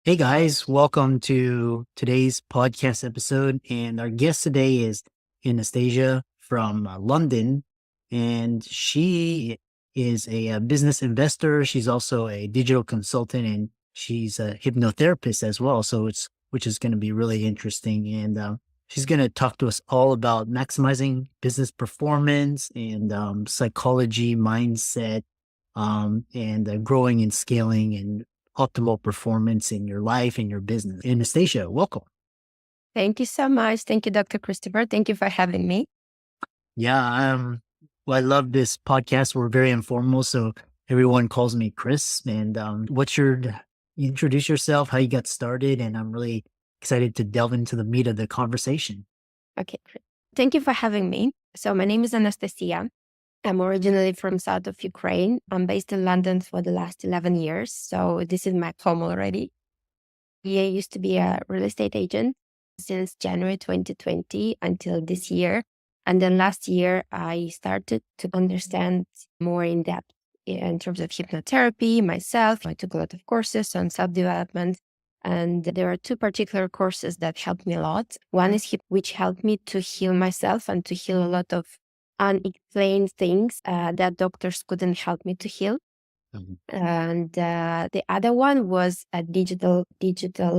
Hey guys, welcome to today's podcast episode. And our guest today is Anastasia from London. And she is a business investor. She's also a digital consultant and she's a hypnotherapist as well. Which is going to be really interesting. And she's going to talk to us all about maximizing business performance and psychology, mindset, and growing and scaling and optimal performance in your life and your business. Anastasia, welcome. Thank you so much. Thank you, Dr. Christopher. Thank you for having me. Yeah, well, I love this podcast. We're very informal, so everyone calls me Chris. And you introduce yourself, how you got started, and I'm really excited to delve into the meat of the conversation. Okay, great. Thank you for having me. So my name is Anastasia. I'm originally from south of Ukraine. I'm based in London for the last 11 years. So this is my home already. I used to be a real estate agent since January 2020 until this year. And then last year, I started to understand more in depth in terms of hypnotherapy myself. I took a lot of courses on self-development. And there are two particular courses that helped me a lot. One is which helped me to heal myself and to heal a lot of unexplained things that doctors couldn't help me to heal. Mhm. And the other one was a digital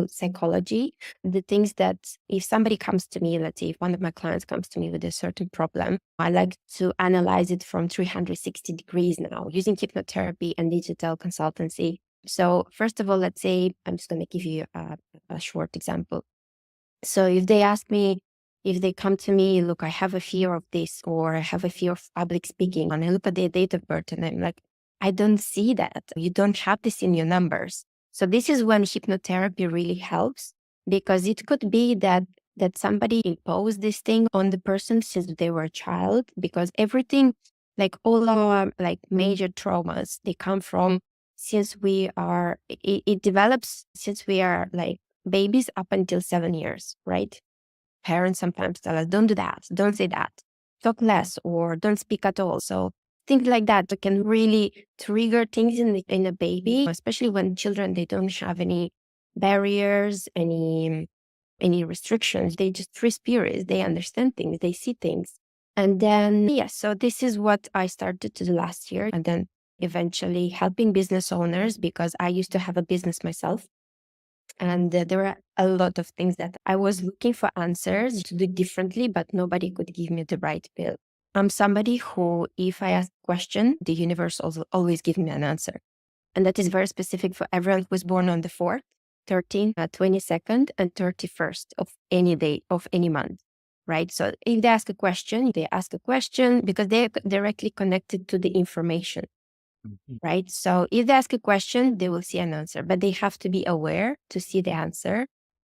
psychology. The things that if somebody comes to me, let's say if one of my clients comes to me with a certain problem, I like to analyze it from 360 degrees now using hypnotherapy and digital consultancy. So first of all, let's say I'm just going to give you a short example. So if they come to me, look, I have a fear of this, or I have a fear of public speaking, and I look at their date of birth and I'm like, I don't see that. You don't have this in your numbers. So this is when hypnotherapy really helps, because it could be that somebody imposed this thing on the person since they were a child, because everything, like all our like major traumas, they come from it develops since we are like babies up until 7 years, right? Parents sometimes tell us, don't do that, don't say that, talk less, or don't speak at all. So things like that can really trigger things in a baby, especially when children, they don't have any barriers, any restrictions. They just free spirits. They understand things, they see things. And then, yes, so this is what I started to do last year. And then eventually helping business owners, because I used to have a business myself. And there were a lot of things that I was looking for answers to do differently, but nobody could give me the right pill. I'm somebody who, if I ask a question, the universe also always gives me an answer. And that is very specific for everyone who was born on the 4th, 13th, 22nd, and 31st of any day of any month, right? So if they ask a question because they're directly connected to the information. Right? So if they ask a question, they will see an answer, but they have to be aware to see the answer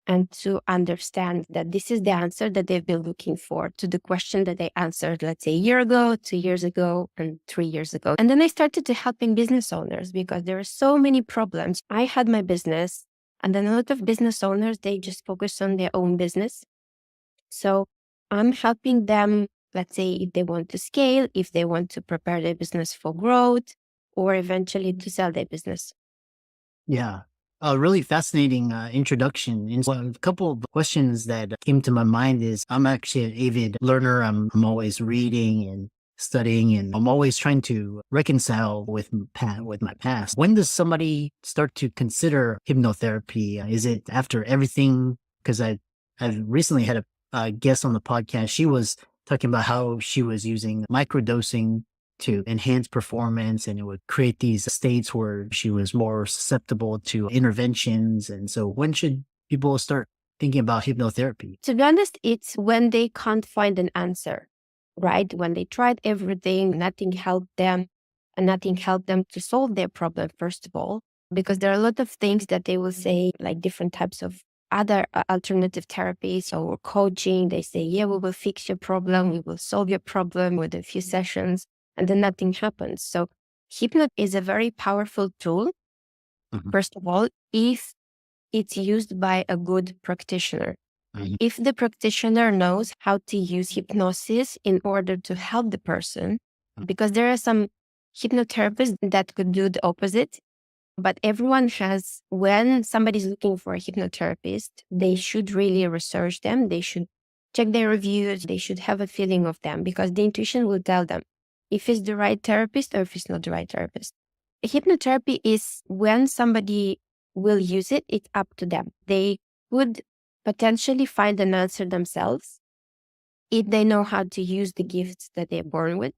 and to understand that this is the answer that they've been looking for to the question that they answered, let's say a year ago, 2 years ago, and 3 years ago. And then I started to helping business owners because there are so many problems. I had my business, and then a lot of business owners, they just focus on their own business. So I'm helping them, let's say if they want to scale, if they want to prepare their business for growth, or eventually to sell their business. Yeah. A really fascinating introduction. And a couple of questions that came to my mind is I'm actually an avid learner. I'm always reading and studying, and I'm always trying to reconcile with my past. When does somebody start to consider hypnotherapy? Is it after everything? Because I recently had a guest on the podcast. She was talking about how she was using microdosing to enhance performance, and it would create these states where she was more susceptible to interventions. And so when should people start thinking about hypnotherapy? To be honest, it's when they can't find an answer, right? When they tried everything, nothing helped them, and nothing helped them to solve their problem, first of all, because there are a lot of things that they will say, like different types of other alternative therapies or coaching. They say, yeah, we will fix your problem. We will solve your problem with a few sessions. And then nothing happens. So hypnot is a very powerful tool, first of all, if it's used by a good practitioner. Mhm. If the practitioner knows how to use hypnosis in order to help the person, because there are some hypnotherapists that could do the opposite. But everyone has, when somebody's looking for a hypnotherapist, they should really research them. They should check their reviews. They should have a feeling of them, because the intuition will tell them if it's the right therapist or if it's not the right therapist. Hypnotherapy is when somebody will use it, it's up to them. They would potentially find an answer themselves if they know how to use the gifts that they're born with.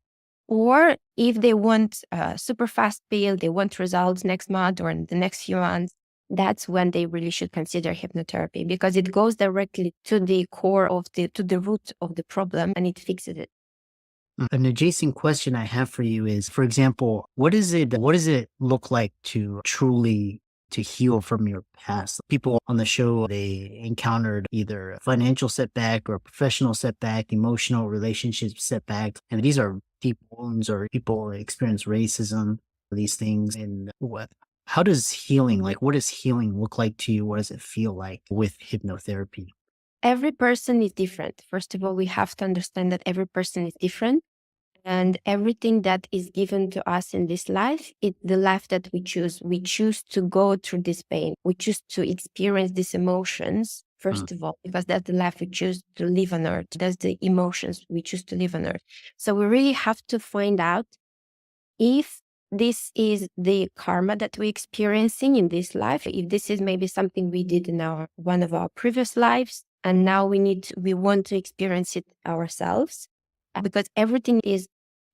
Or if they want a super fast pill, they want results next month or in the next few months, that's when they really should consider hypnotherapy, because it goes directly to the core of to the root of the problem, and it fixes it. An adjacent question I have for you is, for example, what does it look like to truly to heal from your past? People on the show, they encountered either a financial setback or a professional setback, emotional relationship setback, and these are deep wounds, or people experience racism, these things. And how does healing, like what does healing look like to you? What does it feel like with hypnotherapy? Every person is different. First of all, we have to understand that every person is different. And everything that is given to us in this life, it's the life that we choose. We choose to go through this pain. We choose to experience these emotions, first of all, because that's the life we choose to live on earth. That's the emotions we choose to live on earth. So we really have to find out if this is the karma that we're experiencing in this life, if this is maybe something we did in one of our previous lives, and now we want to experience it ourselves, because everything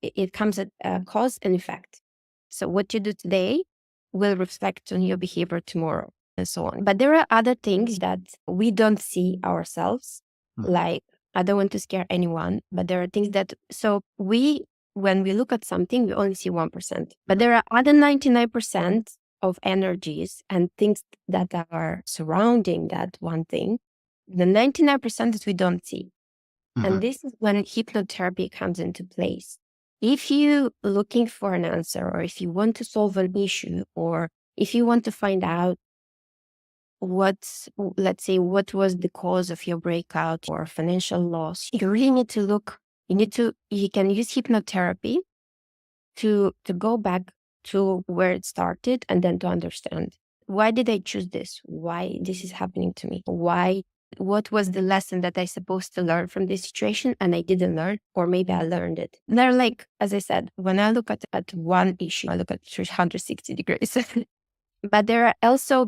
it comes at cause and effect. So what you do today will reflect on your behavior tomorrow, and so on. But there are other things that we don't see ourselves. Like, I don't want to scare anyone, but there are things that, when we look at something, we only see 1%. But there are other 99% of energies and things that are surrounding that one thing, the 99% that we don't see. And this is when hypnotherapy comes into place. If you're looking for an answer, or if you want to solve an issue, or if you want to find out let's say, what was the cause of your breakout or financial loss, you really need to look. You can use hypnotherapy to go back to where it started, and then to understand, why did I choose this? Why this is happening to me? What was the lesson that I supposed to learn from this situation and I didn't learn, or maybe I learned it? They're like, as I said, when I look at one issue, I look at 360 degrees. But there are also,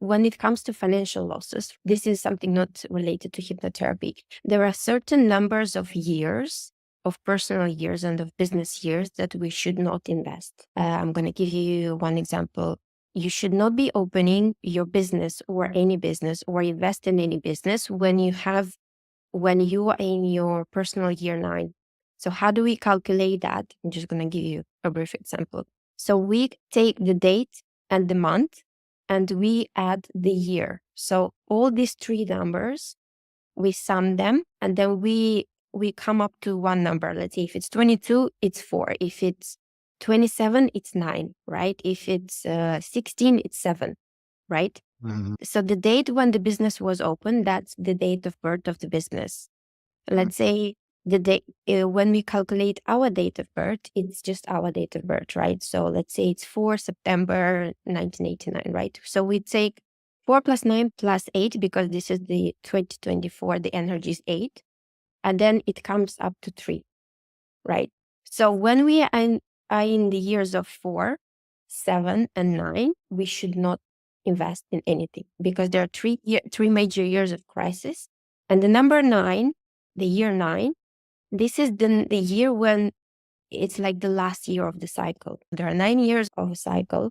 when it comes to financial losses, this is something not related to hypnotherapy. There are certain numbers of years, of personal years and of business years, that we should not invest. I'm going to give you one example. You should not be opening your business or any business or invest in any business when you are in your personal year 9. So how do we calculate that? I'm just going to give you a brief example. So we take the date and the month, and we add the year. So all these 3 numbers, we sum them, and then we come up to one number. Let's say if it's 22, it's 4. If it's 27, it's 9, right? If it's 16, it's 7, right? So the date when the business was opened, that's the date of birth of the business. Let's say the date, when we calculate our date of birth, it's just our date of birth, right? So let's say it's 4 September 1989, right? So we take 4 plus 9 plus 8, because this is the 2024, the energy is 8. And then it comes up to 3, right? So when we are in the years of 4, 7, and 9, we should not invest in anything, because there are 3 major years of crisis. And the number 9, the year 9, this is the year when it's like the last year of the cycle. There are 9 years of a cycle,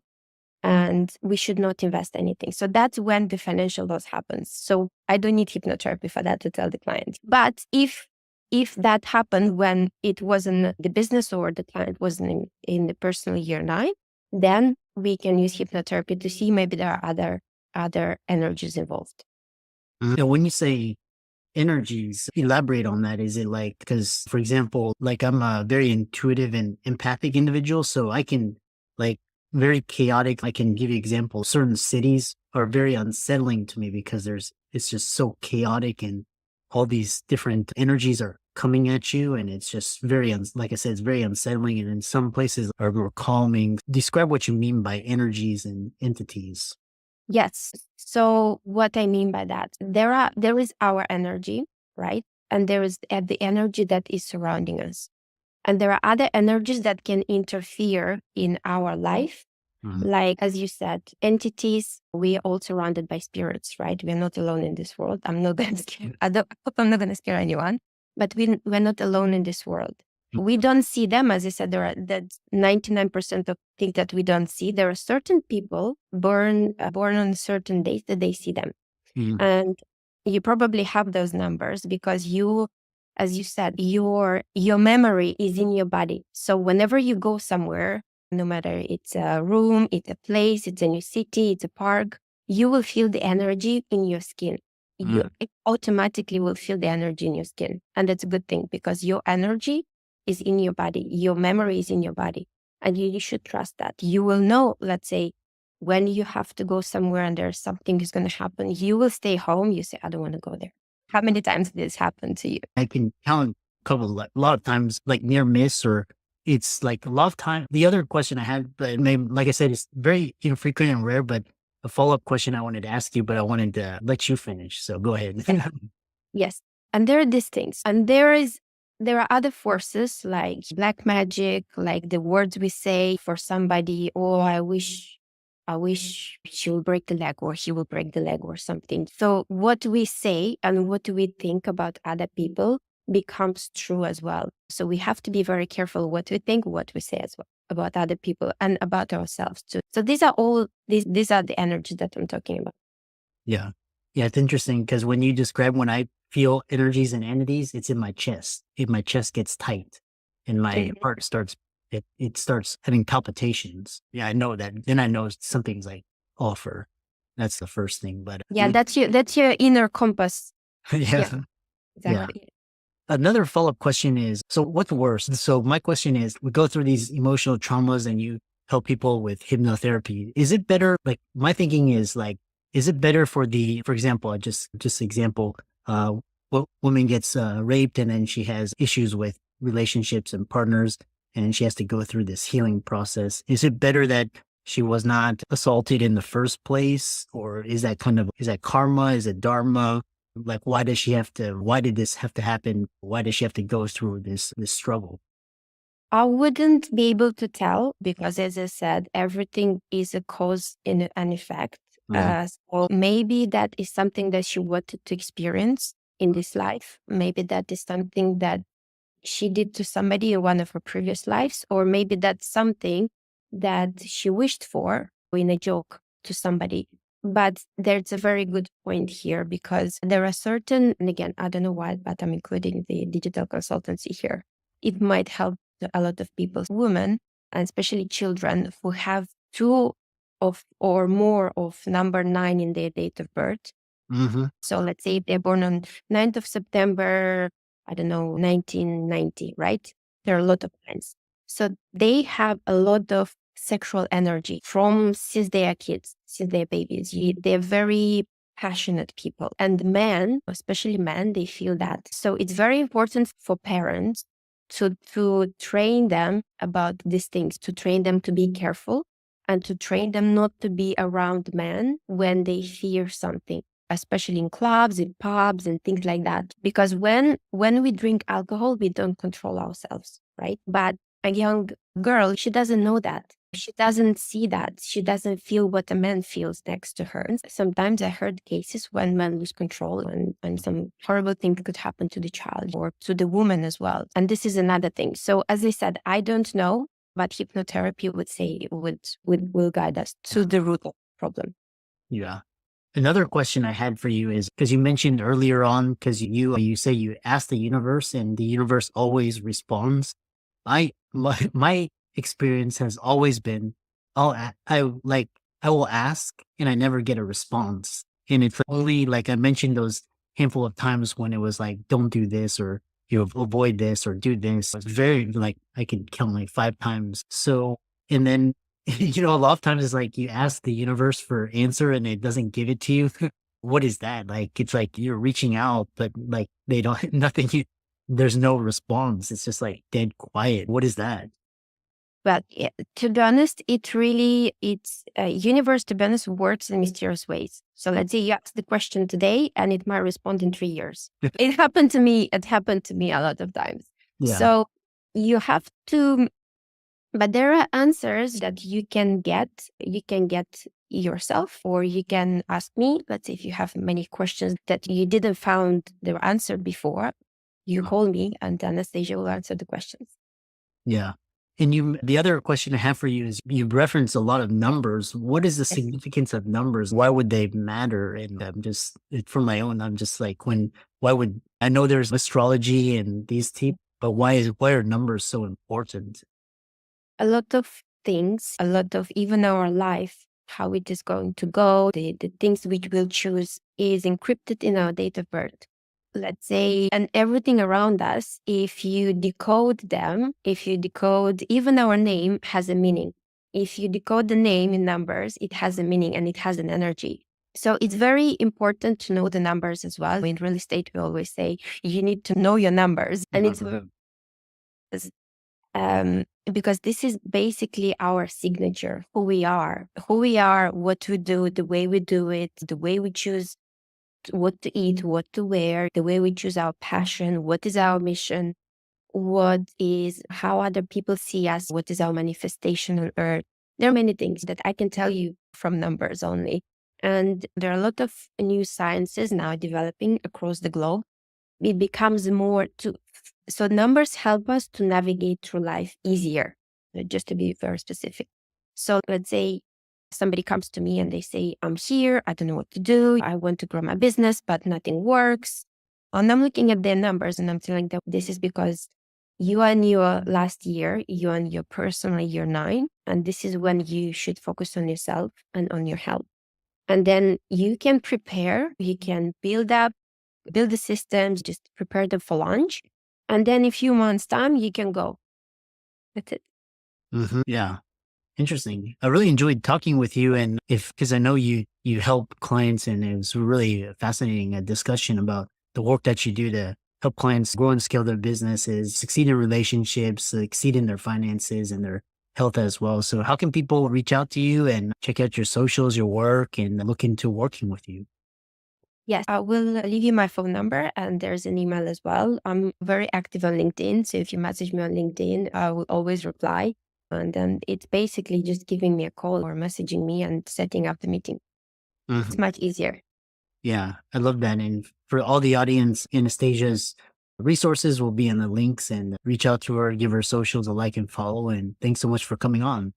and we should not invest anything. So that's when the financial loss happens. So I don't need hypnotherapy for that to tell the client. But if that happened when it wasn't the business, or the client wasn't in the personal year 9, then we can use hypnotherapy to see maybe there are other energies involved. Now, when you say energies, elaborate on that. Is it like, because for example, like I'm a very intuitive and empathic individual, so I can, like, very chaotic. I can give you examples. Certain cities are very unsettling to me because it's just so chaotic, and all these different energies are coming at you, and it's just like I said, it's very unsettling. And in some places are more calming. Describe what you mean by energies and entities. Yes. So what I mean by that, there is our energy, right? And there is the energy that is surrounding us. And there are other energies that can interfere in our life. Mhm. Like, as you said, entities, we are all surrounded by spirits, right? We're not alone in this world. I'm not going to scare, I hope I'm not going to scare anyone, but we're not alone in this world. We don't see them. As I said, there are that 99% of things that we don't see. There are certain people born on certain days that they see them. Mhm. And you probably have those numbers because you, as you said, your memory is in your body. So whenever you go somewhere, no matter it's a room, it's a place, it's a new city, it's a park, you will feel the energy in your skin. You automatically will feel the energy in your skin. And that's a good thing because your energy is in your body. Your memory is in your body. And you should trust that. You will know, let's say, when you have to go somewhere and there's something is going to happen, you will stay home. You say, I don't want to go there. How many times did this happen to you? I can count a couple, a lot of times, like near miss, or it's like a lot of time. The other question I had, but maybe, like I said, it's very infrequent and rare, but a follow-up question I wanted to ask you, but I wanted to let you finish. So go ahead. Yes. And there are these things. And there are other forces like black magic, like the words we say for somebody, oh, I wish she will break the leg or he will break the leg or something. So what we say and what we think about other people becomes true as well. So we have to be very careful what we think, what we say as well about other people and about ourselves too. So these are the energies that I'm talking about. Yeah. Yeah. It's interesting because when you describe when I feel energies and entities, it's in my chest. My chest gets tight and my Mhm. heart starts, it starts having palpitations. Yeah. I know that. Then I know something's like off, or that's the first thing. But Yeah, that's your inner compass. Yeah, yeah. Yeah. exactly. Another follow-up question is, so what's worse? So my question is, we go through these emotional traumas and you help people with hypnotherapy. Is it better? Like my thinking is like, is it better for for example, just example, woman gets raped and then she has issues with relationships and partners and then she has to go through this healing process. Is it better that she was not assaulted in the first place? Or is that karma? Is it dharma? Like, why did this have to happen? Why does she have to go through this struggle? I wouldn't be able to tell because, as I said, everything is a cause and an effect. Mhm. So maybe that is something that she wanted to experience in this life. Maybe that is something that she did to somebody in one of her previous lives, or maybe that's something that she wished for in a joke to somebody. But there's a very good point here because there are certain, and again, I don't know why, but I'm including the digital consultancy here. It might help a lot of people, women, and especially children who have two of or more of number 9 in their date of birth. Mhm. So let's say if they're born on 9th of September, I don't know, 1990, right? There are a lot of plants. So they have a lot of sexual energy from since they are kids, since they're babies. They're very passionate people. And men, especially men, they feel that. So it's very important for parents to train them about these things, to train them to be careful and to train them not to be around men when they fear something, especially in clubs, in pubs, and things like that. Because when we drink alcohol, we don't control ourselves, right? But a young girl, she doesn't know that. She doesn't see that. She doesn't feel what a man feels next to her. And sometimes I heard cases when men lose control and some horrible thing could happen to the child or to the woman as well. And this is another thing. So as I said, I don't know, but hypnotherapy would say will guide us to the root of the problem. Yeah. Another question I had for you is, because you mentioned earlier on, because you say you ask the universe and the universe always responds. My experience has always been, I will ask and I never get a response. And it's only like I mentioned those handful of times when it was like, don't do this, or avoid this, or do this. It's very like I can count like 5 times. So, and then a lot of times it's like you ask the universe for answer and it doesn't give it to you. What is that? Like, it's like you're reaching out, but like they don't, nothing, there's no response. It's just like dead quiet. What is that? But to be honest, it's universe, to be honest, works in mysterious ways. So let's say you ask the question today and it might respond in 3 years. It happened to me. It happened to me a lot of times. Yeah. So you have to, but there are answers that you can get. You can get yourself, or you can ask me. Let's say if you have many questions that you didn't found the answer before, you call me and Anastasia will answer the questions. Yeah. And the other question I have for you is you reference a lot of numbers. What is the significance of numbers? Why would they matter? And from my own, I'm just like, I know there's astrology and these but why are numbers so important? A lot of things, a lot of even our life, how it is going to go, the things which we'll choose is encrypted in our date of birth. Let's say, and everything around us, if you decode them, if you decode even our name has a meaning. If you decode the name in numbers, it has a meaning and it has an energy. So it's very important to know the numbers as well. In real estate, we always say you need to know your numbers. And it's because this is basically our signature, who we are, what we do, the way we do it, the way we choose what to eat, what to wear, the way we choose our passion, what is our mission, how other people see us, what is our manifestation on earth. There are many things that I can tell you from numbers only. And there are a lot of new sciences now developing across the globe. It becomes so numbers help us to navigate through life easier, just to be very specific. So let's say somebody comes to me and they say, I'm here, I don't know what to do. I want to grow my business, but nothing works. And I'm looking at their numbers and I'm telling them this is because you are in your last year, you are in your personal year 9. And this is when you should focus on yourself and on your health. And then you can prepare, you can build the systems, just prepare them for launch. And then in a few months' time, you can go. That's it. Yeah. Interesting. I really enjoyed talking with you, and because I know you help clients, and it was really a fascinating discussion about the work that you do to help clients grow and scale their businesses, succeed in relationships, succeed in their finances and their health as well. So how can people reach out to you and check out your socials, your work, and look into working with you? Yes, I will leave you my phone number and there's an email as well. I'm very active on LinkedIn. So if you message me on LinkedIn, I will always reply. And then it's basically just giving me a call or messaging me and setting up the meeting. It's much easier. Yeah, I love that. And for all the audience, Anastasia's resources will be in the links, and reach out to her, give her socials a like and follow. And thanks so much for coming on.